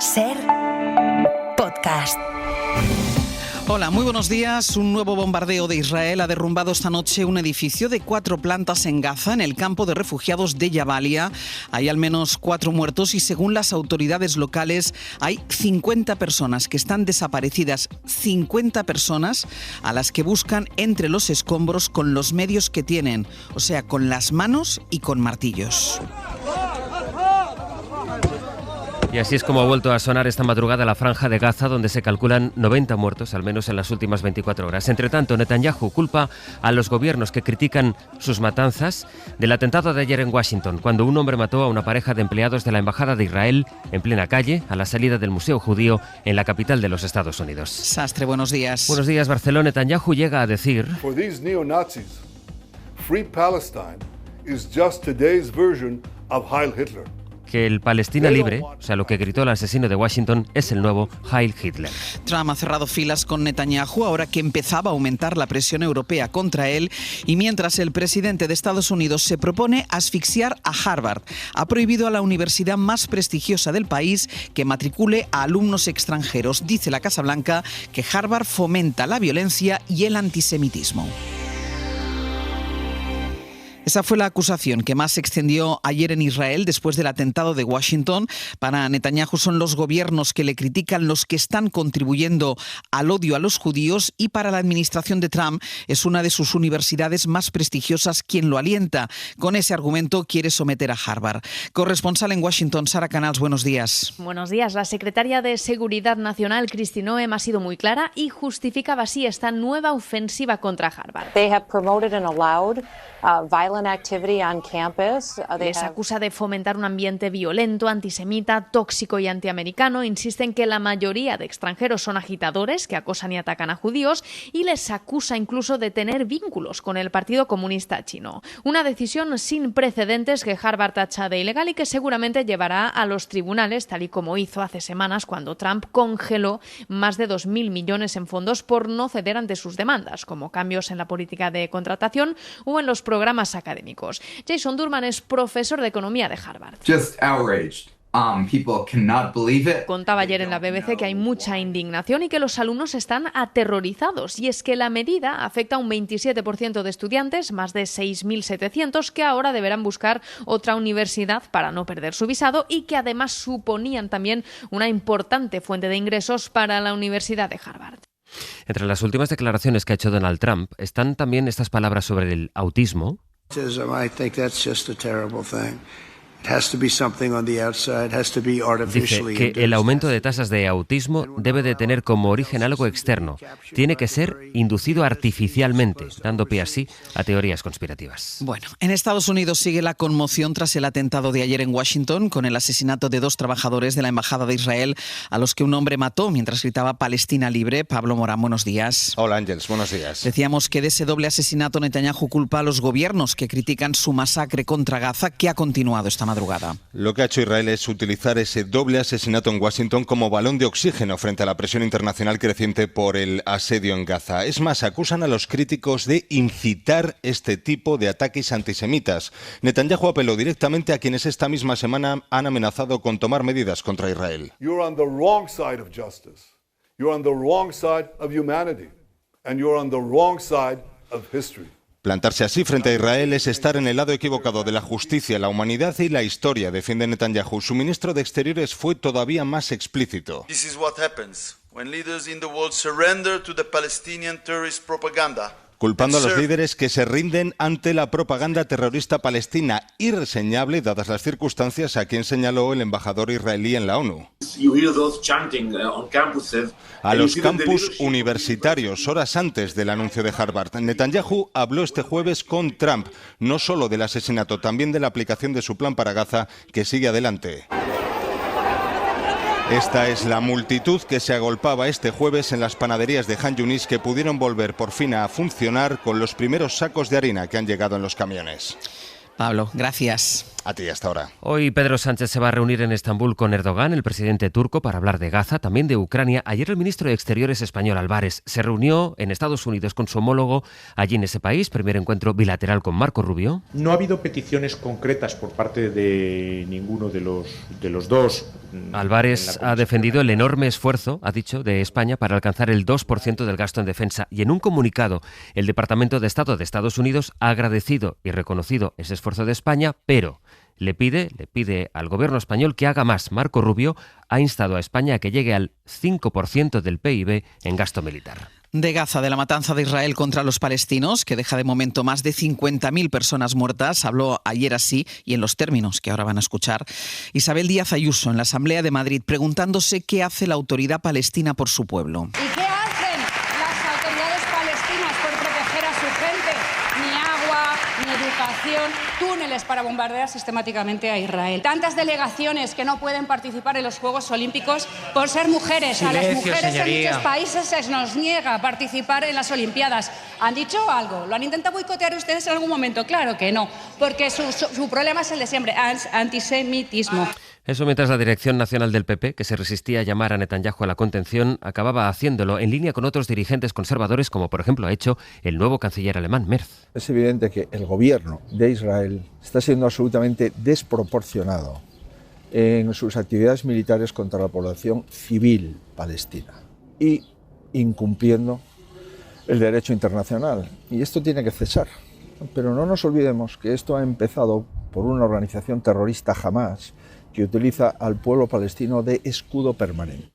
SER Podcast. Hola, muy buenos días. Un nuevo bombardeo de Israel ha derrumbado esta noche un edificio de 4 plantas en Gaza, en el campo de refugiados de Jabalia. Hay al menos 4 muertos y según las autoridades locales hay 50 personas que están desaparecidas. 50 personas a las que buscan entre los escombros con los medios que tienen, o sea, con las manos y con martillos. Y así es como ha vuelto a sonar esta madrugada la franja de Gaza, donde se calculan 90 muertos, al menos en las últimas 24 horas. Entre tanto, Netanyahu culpa a los gobiernos que critican sus matanzas del atentado de ayer en Washington, cuando un hombre mató a una pareja de empleados de la Embajada de Israel en plena calle, a la salida del Museo Judío en la capital de los Estados Unidos. Sastre, buenos días. Buenos días, Barcelona. Netanyahu llega a decir: For these neo-Nazis, Free Palestine is just today's version of Heil Hitler. Que el Palestina libre, o sea, lo que gritó el asesino de Washington, es el nuevo Heil Hitler. Trump ha cerrado filas con Netanyahu ahora que empezaba a aumentar la presión europea contra él y mientras el presidente de Estados Unidos se propone asfixiar a Harvard. Ha prohibido a la universidad más prestigiosa del país que matricule a alumnos extranjeros. Dice la Casa Blanca que Harvard fomenta la violencia y el antisemitismo. Esa fue la acusación que más se extendió ayer en Israel después del atentado de Washington. Para Netanyahu son los gobiernos que le critican los que están contribuyendo al odio a los judíos y para la administración de Trump es una de sus universidades más prestigiosas quien lo alienta. Con ese argumento quiere someter a Harvard. Corresponsal en Washington, Sara Canals, buenos días. Buenos días. La secretaria de Seguridad Nacional, Kristi Noem, ha sido muy clara y justificaba así esta nueva ofensiva contra Harvard. They have promoted and allowed violent activity on campus. Les acusa de fomentar un ambiente violento, antisemita, tóxico y antiamericano. Insisten que la mayoría de extranjeros son agitadores que acosan y atacan a judíos y les acusa incluso de tener vínculos con el Partido Comunista Chino. Una decisión sin precedentes que Harvard tacha de ilegal y que seguramente llevará a los tribunales, tal y como hizo hace semanas cuando Trump congeló más de 2.000 millones en fondos por no ceder ante sus demandas, como cambios en la política de contratación o en los programas académicos. Jason Durman es profesor de economía de Harvard. Just outraged. People cannot believe it. Contaba ayer en la BBC que hay mucha indignación y que los alumnos están aterrorizados. Y es que la medida afecta a un 27% de estudiantes, más de 6.700, que ahora deberán buscar otra universidad para no perder su visado y que además suponían también una importante fuente de ingresos para la Universidad de Harvard. Entre las últimas declaraciones que ha hecho Donald Trump están también estas palabras sobre el autismo. Dice que el aumento de tasas de autismo debe de tener como origen algo externo. Tiene que ser inducido artificialmente, dando pie así a teorías conspirativas. Bueno, en Estados Unidos sigue la conmoción tras el atentado de ayer en Washington con el asesinato de 2 trabajadores de la Embajada de Israel a los que un hombre mató mientras gritaba Palestina libre. Pablo Morán, buenos días. Hola Ángels, buenos días. Decíamos que de ese doble asesinato Netanyahu culpa a los gobiernos que critican su masacre contra Gaza, que ha continuado esta madrugada. Lo que ha hecho Israel es utilizar ese doble asesinato en Washington como balón de oxígeno frente a la presión internacional creciente por el asedio en Gaza. Es más, acusan a los críticos de incitar este tipo de ataques antisemitas. Netanyahu apeló directamente a quienes esta misma semana han amenazado con tomar medidas contra Israel. You're on the wrong side of justice. You're on the wrong side of humanity. And you're on the wrong side of history. Plantarse así frente a Israel es estar en el lado equivocado de la justicia, la humanidad y la historia, defiende Netanyahu. Su ministro de Exteriores fue todavía más explícito. This is what happens when leaders in the world surrender to the Palestinian terrorist propaganda. Culpando a los líderes que se rinden ante la propaganda terrorista palestina, irreseñable dadas las circunstancias, a quien señaló el embajador israelí en la ONU. A los campus universitarios, horas antes del anuncio de Harvard. Netanyahu habló este jueves con Trump, no solo del asesinato, también de la aplicación de su plan para Gaza, que sigue adelante. Esta es la multitud que se agolpaba este jueves en las panaderías de Han Yunis, que pudieron volver por fin a funcionar con los primeros sacos de harina que han llegado en los camiones. Pablo, gracias. A ti, hasta ahora. Hoy Pedro Sánchez se va a reunir en Estambul con Erdogan, el presidente turco, para hablar de Gaza, también de Ucrania. Ayer el ministro de Exteriores español, Álvarez, se reunió en Estados Unidos con su homólogo allí en ese país. Primer encuentro bilateral con Marco Rubio. No ha habido peticiones concretas por parte de ninguno de los dos. Álvarez ha defendido el enorme esfuerzo, ha dicho, de España para alcanzar el 2% del gasto en defensa. Y en un comunicado, el Departamento de Estado de Estados Unidos ha agradecido y reconocido ese esfuerzo de España, pero le pide al gobierno español que haga más. Marco Rubio ha instado a España a que llegue al 5% del PIB en gasto militar. De Gaza, de la matanza de Israel contra los palestinos, que deja de momento más de 50.000 personas muertas, habló ayer así y en los términos que ahora van a escuchar Isabel Díaz Ayuso en la Asamblea de Madrid, preguntándose qué hace la autoridad palestina por su pueblo. ¿Y qué hacen las autoridades palestinas por proteger a su gente? Ni agua, ni educación, túneles para bombardear sistemáticamente a Israel. Tantas delegaciones que no pueden participar en los Juegos Olímpicos por ser mujeres. Silencio, a las mujeres señoría. En muchos países se nos niega participar en las Olimpiadas. ¿Han dicho algo? ¿Lo han intentado boicotear ustedes en algún momento? Claro que no, porque su problema es el de siempre, antisemitismo. Eso mientras la Dirección Nacional del PP, que se resistía a llamar a Netanyahu a la contención, acababa haciéndolo en línea con otros dirigentes conservadores, como por ejemplo ha hecho el nuevo canciller alemán, Merz. Es evidente que el gobierno de Israel está siendo absolutamente desproporcionado en sus actividades militares contra la población civil palestina y incumpliendo el derecho internacional. Y esto tiene que cesar. Pero no nos olvidemos que esto ha empezado por una organización terrorista Hamás, que utiliza al pueblo palestino de escudo permanente.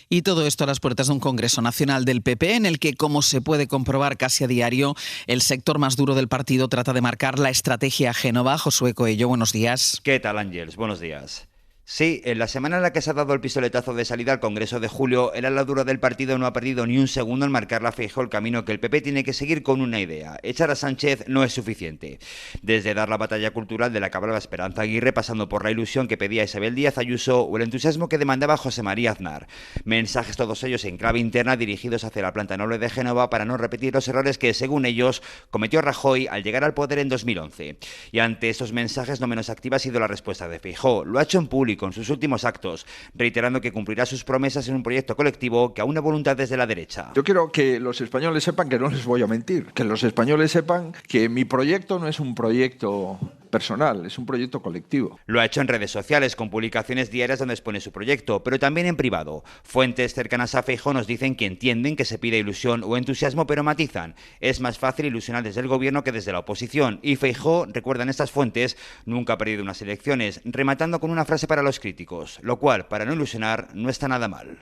Y todo esto a las puertas de un Congreso Nacional del PP en el que, como se puede comprobar casi a diario, el sector más duro del partido trata de marcar la estrategia a Génova. Josué Coello, buenos días. ¿Qué tal, Ángels? Buenos días. Sí, en la semana en la que se ha dado el pistoletazo de salida al Congreso de julio, el ala dura del partido no ha perdido ni un segundo en marcarle a Feijóo el camino que el PP tiene que seguir con una idea. Echar a Sánchez no es suficiente. Desde dar la batalla cultural de la que hablaba Esperanza Aguirre, pasando por la ilusión que pedía Isabel Díaz Ayuso o el entusiasmo que demandaba José María Aznar. Mensajes todos ellos en clave interna dirigidos hacia la planta noble de Génova para no repetir los errores que, según ellos, cometió Rajoy al llegar al poder en 2011. Y ante esos mensajes no menos activa ha sido la respuesta de Feijóo. Lo ha hecho en público en sus últimos actos, reiterando que cumplirá sus promesas en un proyecto colectivo que aúna voluntades de la derecha. Yo quiero que los españoles sepan que no les voy a mentir, que los españoles sepan que mi proyecto no es un proyecto personal, es un proyecto colectivo. Lo ha hecho en redes sociales, con publicaciones diarias donde expone su proyecto, pero también en privado. Fuentes cercanas a Feijóo nos dicen que entienden que se pide ilusión o entusiasmo, pero matizan. Es más fácil ilusionar desde el gobierno que desde la oposición. Y Feijóo, recuerdan estas fuentes, nunca ha perdido unas elecciones, rematando con una frase para los críticos, lo cual, para no ilusionar, no está nada mal.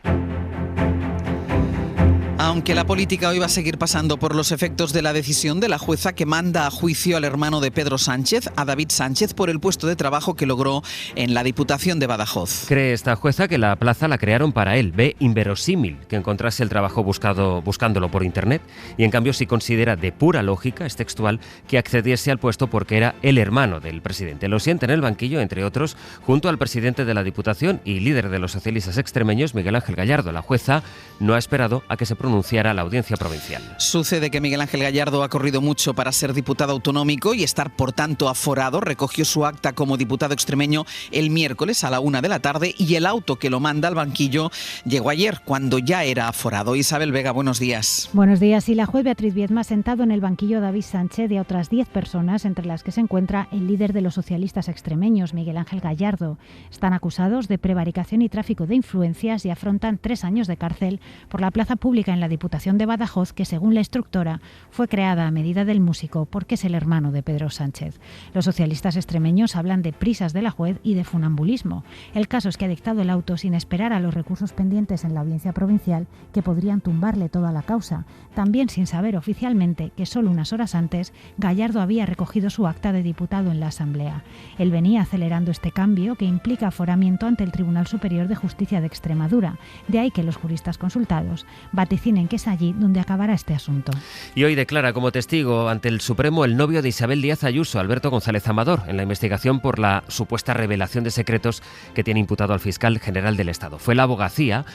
Aunque la política hoy va a seguir pasando por los efectos de la decisión de la jueza que manda a juicio al hermano de Pedro Sánchez, a David Sánchez, por el puesto de trabajo que logró en la Diputación de Badajoz. Cree esta jueza que la plaza la crearon para él. Ve inverosímil que encontrase el trabajo buscándolo por internet y en cambio sí considera de pura lógica, es textual, que accediese al puesto porque era el hermano del presidente. Lo siente en el banquillo, entre otros, junto al presidente de la Diputación y líder de los socialistas extremeños, Miguel Ángel Gallardo. La jueza no ha esperado a que se pronunciara la audiencia provincial. Sucede que Miguel Ángel Gallardo ha corrido mucho para ser diputado autonómico y estar, por tanto, aforado. Recogió su acta como diputado extremeño el miércoles a la 1 de la tarde y el auto que lo manda al banquillo llegó ayer, cuando ya era aforado. Isabel Vega, buenos días. Buenos días. Y la juez Beatriz Viedma ha sentado en el banquillo a David Sánchez y a otras 10 personas, entre las que se encuentra el líder de los socialistas extremeños, Miguel Ángel Gallardo. Están acusados de prevaricación y tráfico de influencias y afrontan 3 años de cárcel por la plaza pública en la Diputación de Badajoz, que según la instructora fue creada a medida del músico porque es el hermano de Pedro Sánchez. Los socialistas extremeños hablan de prisas de la juez y de funambulismo. El caso es que ha dictado el auto sin esperar a los recursos pendientes en la audiencia provincial que podrían tumbarle toda la causa, también sin saber oficialmente que solo unas horas antes Gallardo había recogido su acta de diputado en la Asamblea. Él venía acelerando este cambio que implica aforamiento ante el Tribunal Superior de Justicia de Extremadura. De ahí que los juristas consultados vaticinen que es allí donde acabará este asunto. Y hoy declara como testigo ante el Supremo el novio de Isabel Díaz Ayuso, Alberto González Amador, en la investigación por la supuesta revelación de secretos que tiene imputado al fiscal general del Estado. Fue la abogacía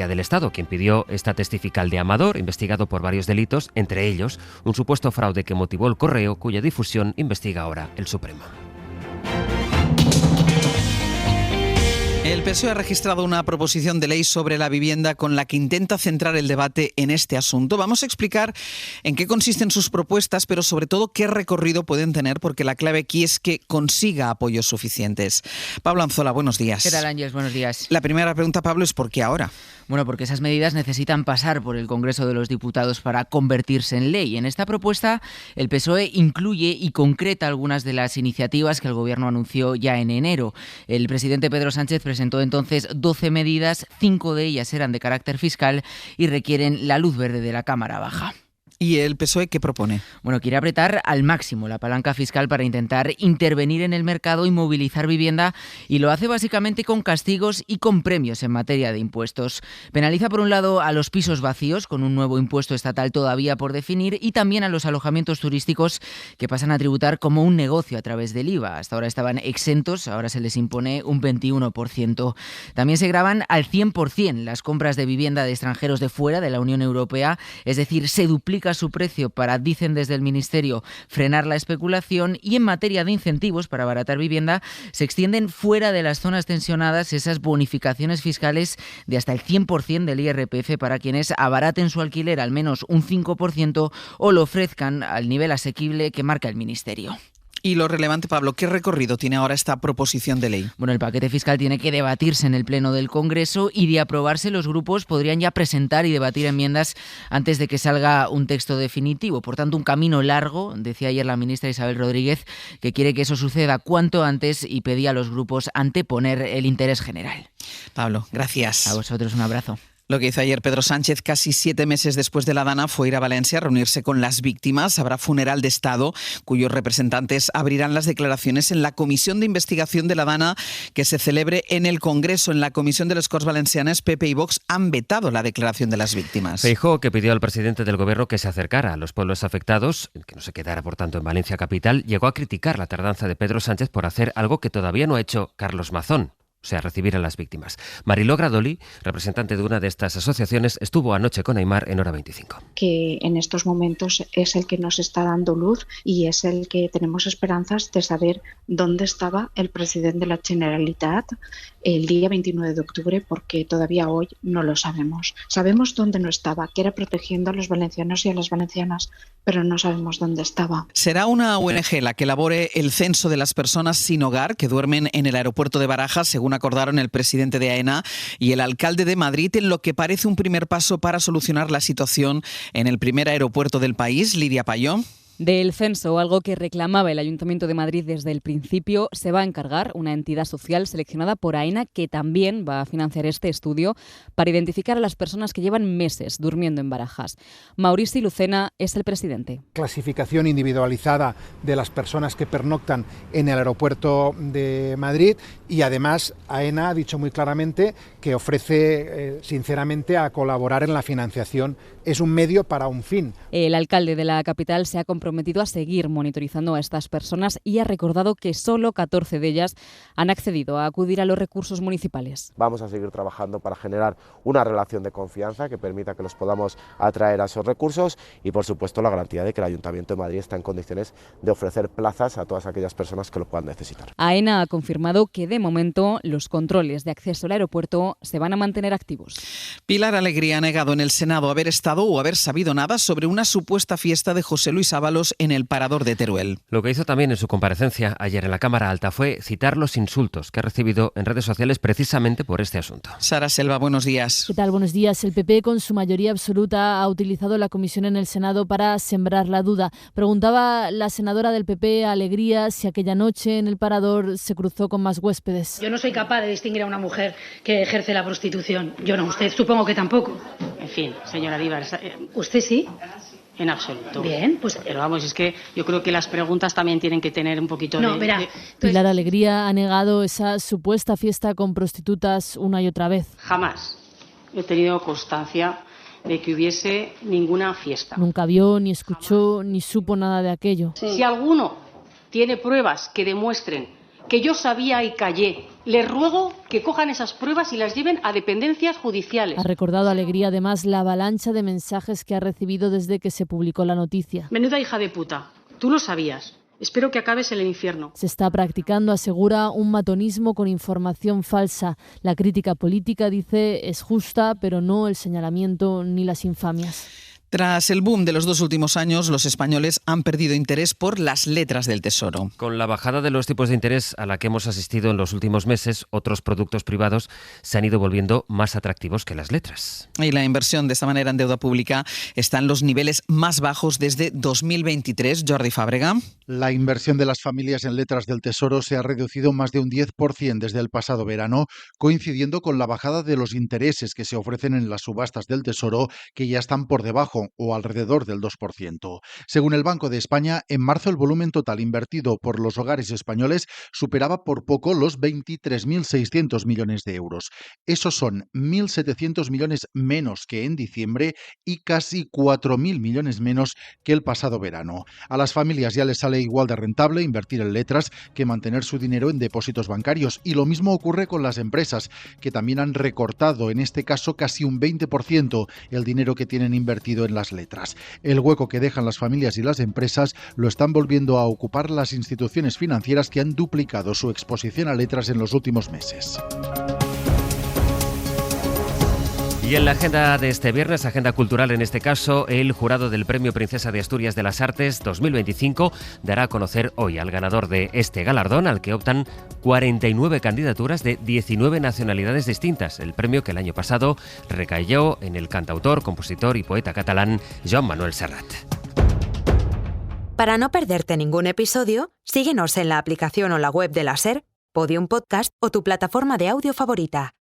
del Estado, quien pidió esta testifical de Amador, investigado por varios delitos, entre ellos un supuesto fraude que motivó el correo, cuya difusión investiga ahora el Supremo. El PSOE ha registrado una proposición de ley sobre la vivienda con la que intenta centrar el debate en este asunto. Vamos a explicar en qué consisten sus propuestas, pero sobre todo qué recorrido pueden tener, porque la clave aquí es que consiga apoyos suficientes. Pablo Anzola, buenos días. ¿Qué tal, Ángeles? Buenos días. La primera pregunta, Pablo, es ¿por qué ahora? Bueno, porque esas medidas necesitan pasar por el Congreso de los Diputados para convertirse en ley. En esta propuesta, el PSOE incluye y concreta algunas de las iniciativas que el Gobierno anunció ya en enero. El presidente Pedro Sánchez presentó entonces 12 medidas, 5 de ellas eran de carácter fiscal y requieren la luz verde de la Cámara Baja. ¿Y el PSOE qué propone? Bueno, quiere apretar al máximo la palanca fiscal para intentar intervenir en el mercado y movilizar vivienda, y lo hace básicamente con castigos y con premios en materia de impuestos. Penaliza por un lado a los pisos vacíos, con un nuevo impuesto estatal todavía por definir, y también a los alojamientos turísticos que pasan a tributar como un negocio a través del IVA. Hasta ahora estaban exentos, ahora se les impone un 21%. También se gravan al 100% las compras de vivienda de extranjeros de fuera de la Unión Europea, es decir, se duplica su precio para, dicen desde el Ministerio, frenar la especulación, y en materia de incentivos para abaratar vivienda se extienden fuera de las zonas tensionadas esas bonificaciones fiscales de hasta el 100% del IRPF para quienes abaraten su alquiler al menos un 5% o lo ofrezcan al nivel asequible que marca el Ministerio. Y lo relevante, Pablo, ¿qué recorrido tiene ahora esta proposición de ley? Bueno, el paquete fiscal tiene que debatirse en el Pleno del Congreso y, de aprobarse, los grupos podrían ya presentar y debatir enmiendas antes de que salga un texto definitivo. Por tanto, un camino largo, decía ayer la ministra Isabel Rodríguez, que quiere que eso suceda cuanto antes y pedía a los grupos anteponer el interés general. Pablo, gracias. A vosotros un abrazo. Lo que hizo ayer Pedro Sánchez, casi 7 meses después de la Dana, fue ir a Valencia a reunirse con las víctimas. Habrá funeral de Estado, cuyos representantes abrirán las declaraciones en la comisión de investigación de la Dana que se celebre en el Congreso. En la comisión de les Corts Valencianes, PP y Vox han vetado la declaración de las víctimas. Feijóo, que pidió al presidente del Gobierno que se acercara a los pueblos afectados, que no se quedara, por tanto, en Valencia capital, llegó a criticar la tardanza de Pedro Sánchez por hacer algo que todavía no ha hecho Carlos Mazón, o sea, recibir a las víctimas. Mariló Gradoli, representante de una de estas asociaciones, estuvo anoche con Aimar en Hora 25. Que en estos momentos es el que nos está dando luz y es el que tenemos esperanzas de saber dónde estaba el presidente de la Generalitat el día 29 de octubre, porque todavía hoy no lo sabemos. Sabemos dónde no estaba, que era protegiendo a los valencianos y a las valencianas, pero no sabemos dónde estaba. Será una ONG la que elabore el censo de las personas sin hogar que duermen en el aeropuerto de Barajas, según acordaron el presidente de AENA y el alcalde de Madrid, en lo que parece un primer paso para solucionar la situación en el primer aeropuerto del país. Lidia Payón. Del censo, algo que reclamaba el Ayuntamiento de Madrid desde el principio, se va a encargar una entidad social seleccionada por AENA, que también va a financiar este estudio para identificar a las personas que llevan meses durmiendo en Barajas. Maurici Lucena es el presidente. Clasificación individualizada de las personas que pernoctan en el aeropuerto de Madrid, y además AENA ha dicho muy claramente que ofrece sinceramente a colaborar en la financiación. Es un medio para un fin. El alcalde de la capital se ha comprometido a seguir monitorizando a estas personas y ha recordado que solo 14 de ellas han accedido a acudir a los recursos municipales. Vamos a seguir trabajando para generar una relación de confianza que permita que los podamos atraer a esos recursos y, por supuesto, la garantía de que el Ayuntamiento de Madrid está en condiciones de ofrecer plazas a todas aquellas personas que lo puedan necesitar. AENA ha confirmado que, de momento, los controles de acceso al aeropuerto se van a mantener activos. Pilar Alegría ha negado en el Senado haber estado o haber sabido nada sobre una supuesta fiesta de José Luis Ábalos en el Parador de Teruel. Lo que hizo también en su comparecencia ayer en la Cámara Alta fue citar los insultos que ha recibido en redes sociales precisamente por este asunto. Sara Selva, buenos días. ¿Qué tal? Buenos días. El PP, con su mayoría absoluta, ha utilizado la comisión en el Senado para sembrar la duda. Preguntaba la senadora del PP, Alegría, si aquella noche en el Parador se cruzó con más huéspedes. Yo no soy capaz de distinguir a una mujer que ejerce la prostitución. Yo no, usted supongo que tampoco. En fin, señora Díbar, ¿usted sí? En absoluto. Bien, pues... Pero vamos, es que yo creo que las preguntas también tienen que tener un poquito no, verá, Pilar Alegría ha negado esa supuesta fiesta con prostitutas una y otra vez. Jamás he tenido constancia de que hubiese ninguna fiesta. Nunca vio, ni escuchó, ni supo nada de aquello. Sí. Si alguno tiene pruebas que demuestren que yo sabía y callé, les ruego que cojan esas pruebas y las lleven a dependencias judiciales. Ha recordado Alegría además la avalancha de mensajes que ha recibido desde que se publicó la noticia. Menuda hija de puta, tú lo sabías. espero que acabes en el infierno. Se está practicando, asegura, un matonismo con información falsa. La crítica política, dice, es justa, pero no el señalamiento ni las infamias. Tras el boom de los 2 últimos años, los españoles han perdido interés por las letras del Tesoro. Con la bajada de los tipos de interés a la que hemos asistido en los últimos meses, otros productos privados se han ido volviendo más atractivos que las letras. Y la inversión de esta manera en deuda pública está en los niveles más bajos desde 2023. Jordi Fàbrega. La inversión de las familias en letras del Tesoro se ha reducido más de un 10% desde el pasado verano, coincidiendo con la bajada de los intereses que se ofrecen en las subastas del Tesoro, que ya están por debajo o alrededor del 2%. Según el Banco de España, en marzo el volumen total invertido por los hogares españoles superaba por poco los 23.600 millones de euros. Esos son 1.700 millones menos que en diciembre y casi 4.000 millones menos que el pasado verano. A las familias ya les sale igual de rentable invertir en letras que mantener su dinero en depósitos bancarios, y lo mismo ocurre con las empresas, que también han recortado, en este caso casi un 20%, el dinero que tienen invertido en las letras. El hueco que dejan las familias y las empresas lo están volviendo a ocupar las instituciones financieras, que han duplicado su exposición a letras en los últimos meses. Y en la agenda de este viernes, agenda cultural en este caso, el jurado del Premio Princesa de Asturias de las Artes 2025 dará a conocer hoy al ganador de este galardón, al que optan 49 candidaturas de 19 nacionalidades distintas. El premio que el año pasado recayó en el cantautor, compositor y poeta catalán Joan Manuel Serrat. Para no perderte ningún episodio, síguenos en la aplicación o la web de la SER, Podium Podcast o tu plataforma de audio favorita.